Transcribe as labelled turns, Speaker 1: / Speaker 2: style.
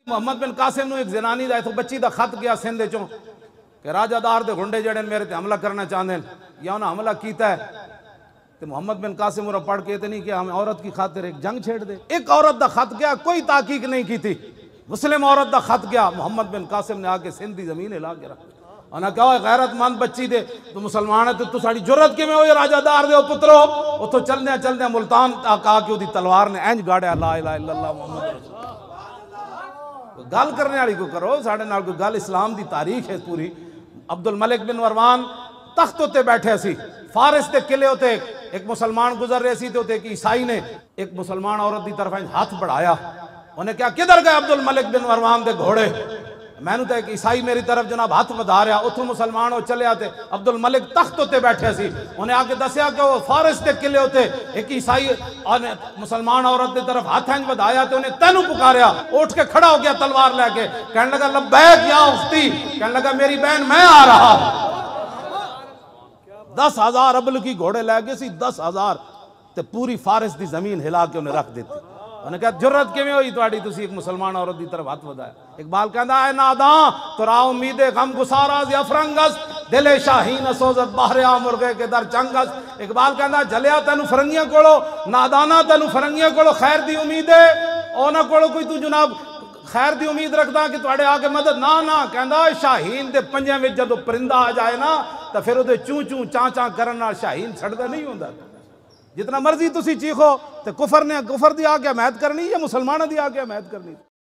Speaker 1: मुहम्मद बिन कासिम एक जनानी का इतों बच्ची का खत गया सिंध चो कि राजादार के गुंडे जड़े मेरे ते हमला करना चाहते हैं या उन्हें हमला किया है तो मुहम्मद बिन कासिम उन्हें पढ़ के नहीं कि हम औरत की खातिर एक जंग छेड़ दे। एक औरत का खत गया, कोई ताकीक नहीं की थी, मुस्लिम औरत का खत गया, मुहम्मद बिन कासिम ने आके सिंध की जमीन हिला के रख उन्हें कहा गैरतमंद बच्ची दे तू मुसलमान है तो साड़ी जुरत किमें हो राजादार दे पुत्रो उतो चलने चलने मुल्तान कहा कि तलवार ने इंज गाड़िया ला इलाहा इल्लल्लाह मुहम्मद रसूलुल्लाह। गल करने वाली को करो, साढ़े नाल कोई गल इस्लाम की तारीख है पूरी। अब्दुल मलिक बिन मरवान तख्त उत्ते बैठे सी, फारिस के किले उत्ते एक मुसलमान गुजर रहे सी तो एक ईसाई ने एक मुसलमान औरत की तरफ हाथ बढ़ाया, उन्हें क्या किधर गए अब्दुल मलिक बिन मरवान के घोड़े, मैनू तो एक ईसाई मेरी तरफ जनाब हाथ बढ़ा रहा, उतों मुसलमान वो चलिया ते अब्दुल मलिक तख्त उत्ते बैठे सी, उन्हें आके दसिया कि वो फारिस के किले उत्ते एक ईसाई मुसलमान औरत की तरफ हाथ इंज बढ़ाया तो उन्हें तेनू पुकारिया, उठ के खड़ा हो गया तलवार लैके, कहने लगा लब्बैक या उख्ती, कहने लगा मेरी बहन मैं आ रहा। 10,000 अबल की घोड़े लै गए सी, 10,000 ते पूरी फारिस की जमीन हिला के उन्हें रख देती। उन्हें कहा जुर्रत किवें होई तुहाडी तुसी एक मुसलमान औरत की तरफ हाथ वधाया। इकबाल कहंदा है नादा तुरा उम्मीदे गम गुसारा या फरंगस दिले शाहीन सोजत बहरिया मुर्गे के दर चंगस। इकबाल कहंदा जलिया तेनू फरंगियां कोलो, नादाना तेनू फरंगियां कोलो खैर दी उम्मीद है, उन्हां कोलो कोई तू जनाब खैर दी उम्मीद रखदा कि तुहाडे आके मदद ना ना। कहंदा शाहीन दे पंजां विच जदों परिंदा आ जाए ना तो फिर उहदे चूं चूं चां चां करन नाल शाहीन छड़दा नहीं हुंदा। जितना मर्जी तुसी चीखो तो कुफर ने कुफर दी आके हमायत करनी या मुसलमानों की आके हमायत करनी।